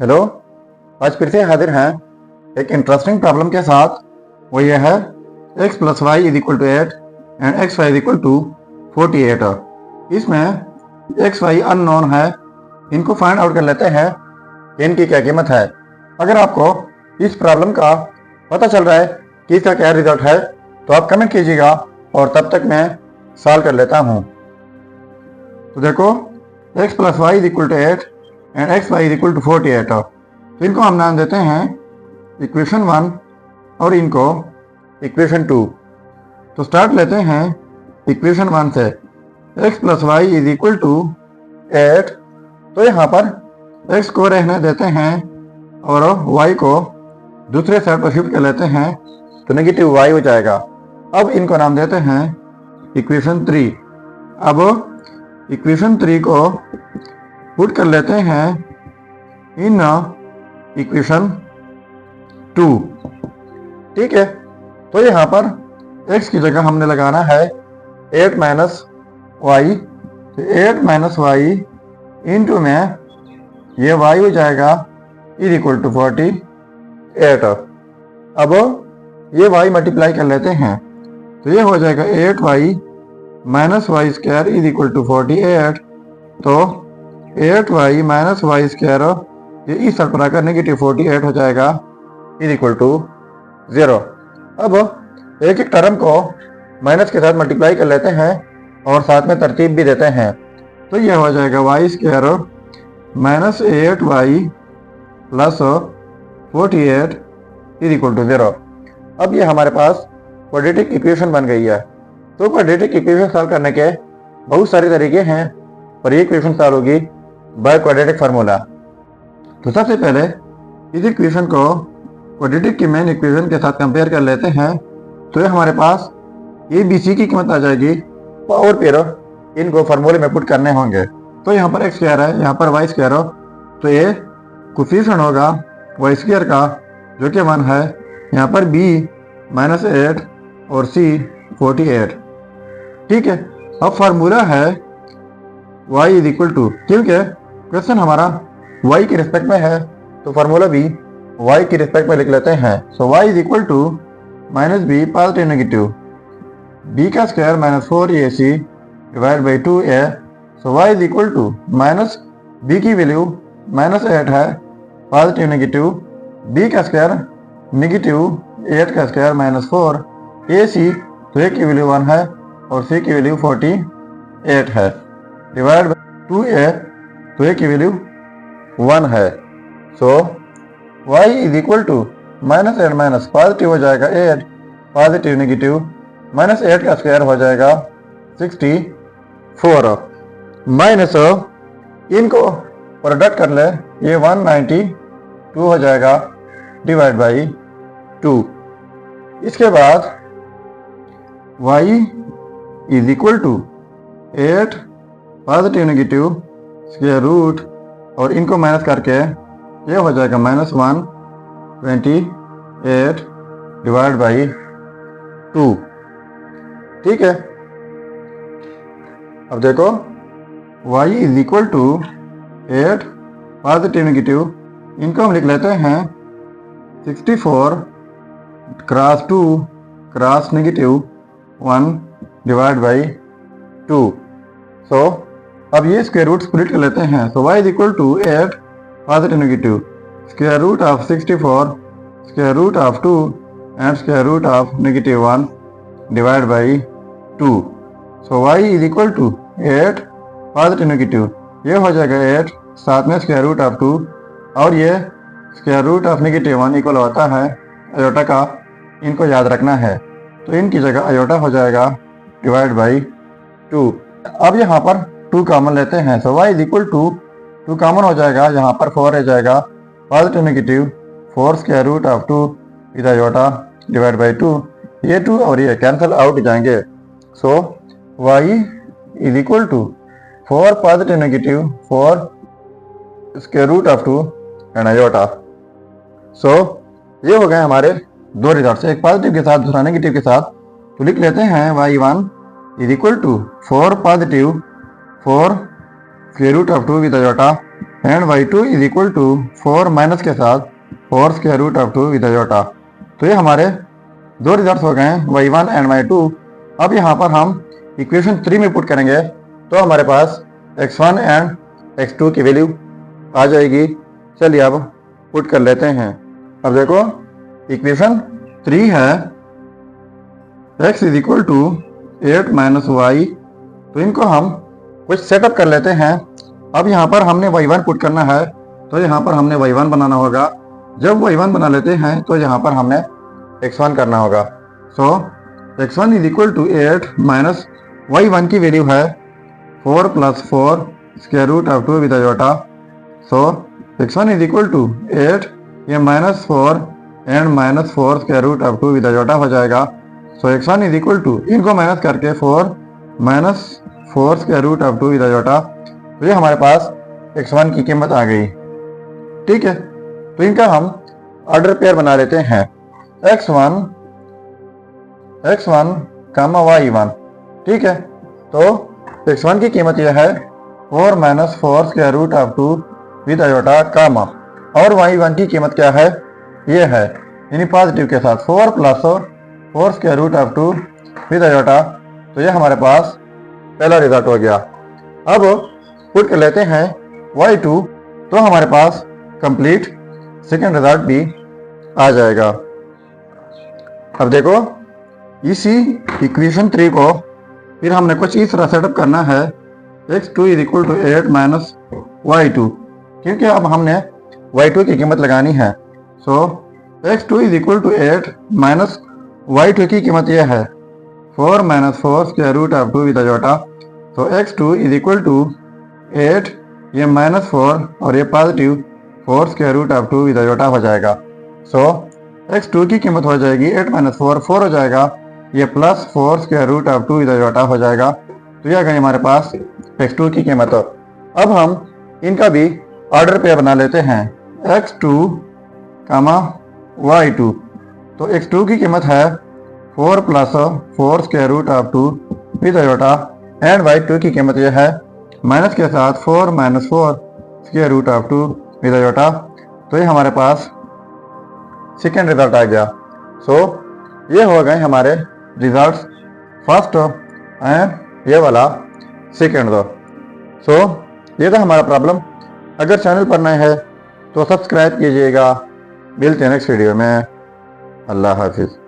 Hello. आज फिर से हाजिर हैं एक इंटरेस्टिंग प्रॉब्लम के साथ। वो ये है x plus Y is equal to 8 and X Y is equal to 48। इसमें एक्स वाई अननोन है, इनको फाइंड आउट कर लेते हैं कि इनकी क्या कीमत है। अगर आपको इस प्रॉब्लम का पता चल रहा है कि इसका क्या रिजल्ट है तो आप कमेंट कीजिएगा और तब तक मैं सॉल्व कर लेता हूँ। तो देखो, x plus Y is equal to 8 and X Y is equal to 48। तो इनको हम नाम देते हैं इक्वेशन 1 और इनको इक्वेशन 2। तो स्टार्ट लेते हैं इक्वेशन 1 से। x plus Y is equal to 8। तो यहाँ पर x को रहने देते हैं और y को दूसरे साइड पर शिफ्ट कर लेते हैं तो नेगेटिव y हो जाएगा। अब इनको नाम देते हैं इक्वेशन 3। अब इक्वेशन 3 को पुट कर लेते हैं इन इक्वेशन 2। ठीक है, तो यहाँ पर x की जगह हमने लगाना है 8 minus Y. 8 minus Y into में ये y हो जाएगा इज इक्वल टू 48। अब ये y मल्टीप्लाई कर लेते हैं तो ये हो जाएगा 8y minus Y square is equal to 48। तो 8y माइनस वाई स्क्वायर ये इस साइड पर आकर नेगेटिव 48 हो जाएगा इज इक्वल टू 0। अब एक एक टर्म को माइनस के साथ मल्टीप्लाई कर लेते हैं और साथ में तरतीब भी देते हैं। तो ये हो जाएगा Y square minus 8y plus 48 is equal to 0। अब ये हमारे पास क्वाड्रेटिक इक्वेशन बन गई है। तो क्वाड्रेटिक इक्वेशन सॉल्व करने के बहुत सारे तरीके हैं और ये इक्वेशन सॉल्व होगी बाय क्वाड्रेटिक फार्मूला। तो सबसे पहले इस इक्वेशन को क्वाड्रेटिक की मेन इक्वेशन के साथ कंपेयर कर लेते हैं। तो ये हमारे पास ए बी सी की कीमत आ जाएगी और फिर इनको फार्मूले में पुट करने होंगे। तो यहाँ पर एक्स स्क्वायर है, यहाँ पर वाई स्क्वायर हो, तो ये कोफिशिएंट होगा वाई स्क्वायर का जो कि 1 है। यहाँ पर बी माइनस 8 और सी 48। ठीक है, अब फार्मूला है y इज इक्वल टू, क्योंकि क्वेश्चन हमारा y के रिस्पेक्ट में है तो फार्मूला भी y की रिस्पेक्ट में लिख लेते हैं। So y is equal to minus B positive negative b का square minus 4ac divide by 2a। So y is equal to minus b की वैल्यू माइनस 8 है, पॉजिटिव नेगेटिव b का स्क्वायर नेगेटिव 8 का square minus 4 ac, तो a की value 1 है और c की वैल्यू 48 है, डिवाइड बाई 2a, तो a की वैल्यू 1 है। So y is equal to minus 8 minus positive हो जाएगा 8, पॉजिटिव नेगेटिव माइनस 8 का स्क्वायर हो जाएगा 64, माइनस इनको प्रोडक्ट कर ले ये 192 हो जाएगा डिवाइड बाई 2। इसके बाद y is equal to 8 positive negative square root और इनको माइनस करके ये हो जाएगा माइनस 128 डिवाइड बाई 2। ठीक है, अब देखो y is equal to 8 positive negative, इनको हम लिख लेते हैं 64 cross 2 cross negative 1 divide by 2। So अब ये स्क्वायर रूट स्प्लिट कर लेते हैं। So y is equal to 8 positive negative square root of 64 square root of 2 and square root of negative 1 divide by 2। So y is equal to 8 positive negative, ये हो जाएगा 8 साथ में स्क्वायर रूट ऑफ 2 और ये square root of negative 1 equal होता है iota का, इनको याद रखना है। तो इनकी जगह आयोटा हो जाएगा डिवाइड बाई 2। अब यहाँ पर 2 कॉमन लेते हैं। So y is equal to 2 common हो जाएगा, यहाँ पर 4 रह जाएगा, positive negative 4 square root of 2 is iota divide by 2। ये 2 और ये कैंसिल आउट जाएंगे। So y is equal to 4 positive negative 4 square root of 2 and iota. So ये हो गए हमारे दो रिजल्ट, एक पॉजिटिव के साथ दूसरा नेगेटिव के साथ। तो लिख लेते हैं y1 is equal to 4 positive 4 square root of 2 with iota and y2 is equal to 4 minus के साथ 4 square root of 2 with iota. तो ये हमारे दो रिजल्ट हो गए y1 एंड y2। अब यहाँ पर हम इक्वेशन 3 में पुट करेंगे तो हमारे पास x1 एंड x2 की वैल्यू आ जाएगी। चलिए अब पुट कर लेते हैं। अब देखो इक्वेशन 3 है x is equal to 8 minus Y. तो इनको हम कुछ सेटअप कर लेते हैं। अब यहाँ पर हमने y1 पुट करना है तो यहाँ पर हमने y1 बनाना होगा। जब y1 बना लेते हैं तो यहाँ पर हमने x1 करना होगा। So x1 is equal to 8 minus y1 की वैल्यू है 4 plus 4 square root of 2 with iota. So x1 is equal to 8 ये minus 4 and minus 4 square root of 2 with iota हो जाएगा। So x1 is equal to इनको minus करके 4 minus 4 square root of 2 with iota. तो ये हमारे पास x1 की कीमत आ गई। ठीक है, तो इनका हम ऑर्डर पेयर बना लेते हैं x1 कामा y1। ठीक है, तो x1 की कीमत यह है 4 minus 4 square root of 2 with iota comma, और y1 की कीमत क्या है, ये है यानी पॉजिटिव के साथ 4 plus 4 square root of 2 with iota. तो ये हमारे पास पहला रिजल्ट हो गया। अब पुट कर लेते हैं y2 तो हमारे पास कंप्लीट सेकेंड रिजल्ट भी आ जाएगा। अब देखो इसी इक्वेशन 3 को फिर हमने कुछ इस तरह सेटअप करना है x2 is equal to 8 minus y2, क्योंकि अब हमने y2 की कीमत लगानी है। So x2 is equal to 8 minus y2 की कीमत यह है 4 minus 4 square root of 2 with iota. तो x2 इज इक्वल टू 8 ये माइनस 4 और ये positive 4 square root of 2 with iota हो जाएगा। सो x2 की कीमत हो जाएगी 8 माइनस 4 4 हो जाएगा, ये plus 4 square root of 2 with iota हो जाएगा। तो यह गई हमारे पास x2 की कीमत। अब हम इनका भी ऑर्डर पेयर बना लेते हैं x2 कामा y2। तो x2 की कीमत है 4 plus 4 square root of 2 with iota and y2 की कीमत यह है माइनस के साथ 4 minus 4 square root of 2 with iota. तो ये हमारे पास सेकेंड रिजल्ट आ गया। सो ये हो गए हमारे रिजल्ट्स फर्स्ट एंड ये वाला सेकेंड। सो ये था हमारा प्रॉब्लम। अगर चैनल पर नए हैं तो सब्सक्राइब कीजिएगा। मिलते हैं नेक्स्ट वीडियो में। अल्लाह हाफिज़।